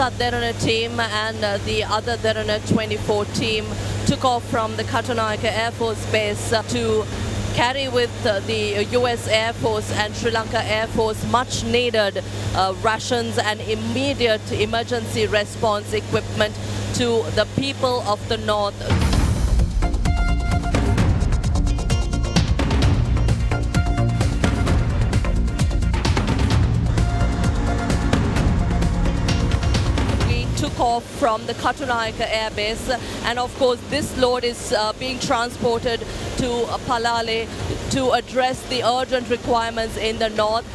Manusath Derana team and the other Derana 24 team took off from the Katunayake Air Force Base to carry with the US Air Force and Sri Lanka Air Force much needed rations and immediate emergency response equipment to the people of the north. Took off from the Katunayake Air Base, and of course this load is being transported to Palale to address the urgent requirements in the north.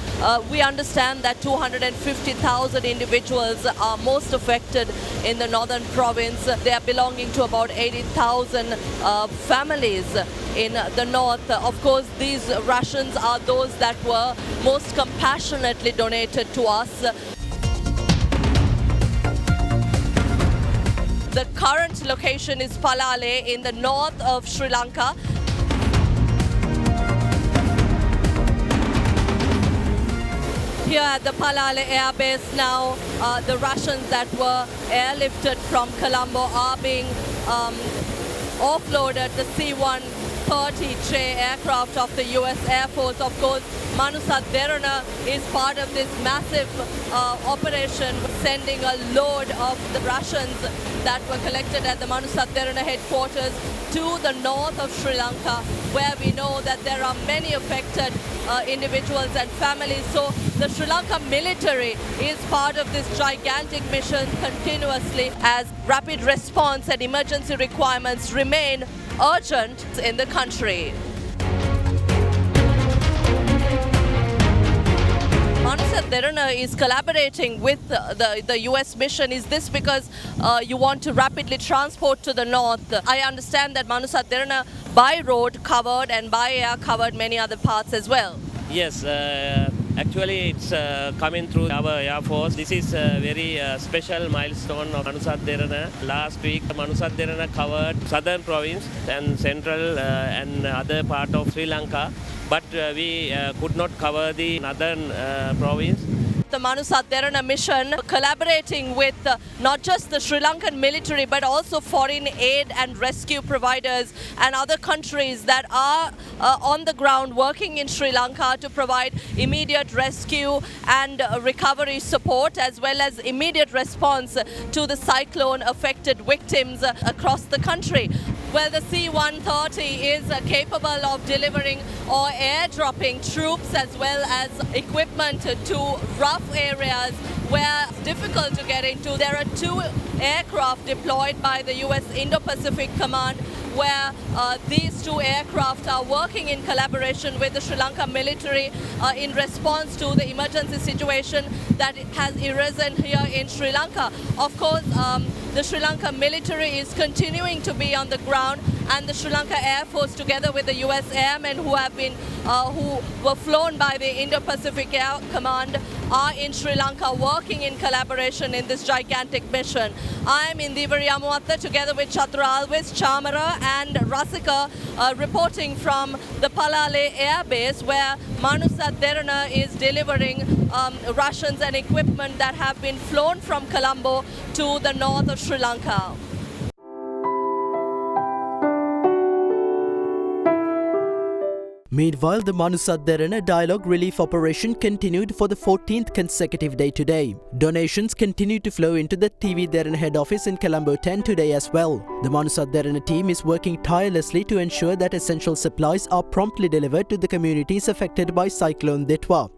We understand that 250,000 individuals are most affected in the northern province. They are belonging to about 80,000 families in the north. Of course, these rations are those that were most compassionately donated to us. The current location is Palale in the north of Sri Lanka. Here at the Palale Air Base now, the rations that were airlifted from Colombo are being offloaded. The C-130J aircraft of the US Air Force. Of course, Manusath Derana is part of this massive operation, sending a load of the rations that were collected at the Manusath Derana headquarters to the north of Sri Lanka, where we know that there are many affected individuals and families. So the Sri Lanka military is part of this gigantic mission continuously as rapid response and emergency requirements remain urgent in the country. Manusath Derana is collaborating with the US mission. Is this because you want to rapidly transport to the north? I understand that Manusath Derana by road covered and by air covered many other parts as well. Yes, actually it's coming through our Air Force. This is a very special milestone of Manusath Derana. Last week Manusath Derana covered southern province and central and other part of Sri Lanka, but we could not cover the northern province. The Manusath Derana mission collaborating with not just the Sri Lankan military but also foreign aid and rescue providers and other countries that are on the ground working in Sri Lanka to provide immediate rescue and recovery support as well as immediate response to the cyclone affected victims across the country. Well, the C-130 is capable of delivering or airdropping troops as well as equipment to rough areas where it's difficult to get into. There are 2 aircraft deployed by the US Indo-Pacific Command where these 2 aircraft are working in collaboration with the Sri Lanka military in response to the emergency situation that has arisen here in Sri Lanka. Of course, the Sri Lanka military is continuing to be on the ground, and the Sri Lanka Air Force together with the US airmen who were flown by the Indo-Pacific Air Command are in Sri Lanka working in collaboration in this gigantic mission. I am Indiveri Amuwatta together with Chatura Alves, Chamara and Rasika reporting from the Palale Air Base where Manusath Derana is delivering rations and equipment that have been flown from Colombo to the north of Sri Lanka. Meanwhile, the Manusath Derana Dialogue Relief Operation continued for the 14th consecutive day today. Donations continue to flow into the TV Derana head office in Colombo 10 today as well. The Manusath Derana team is working tirelessly to ensure that essential supplies are promptly delivered to the communities affected by Cyclone Ditwa.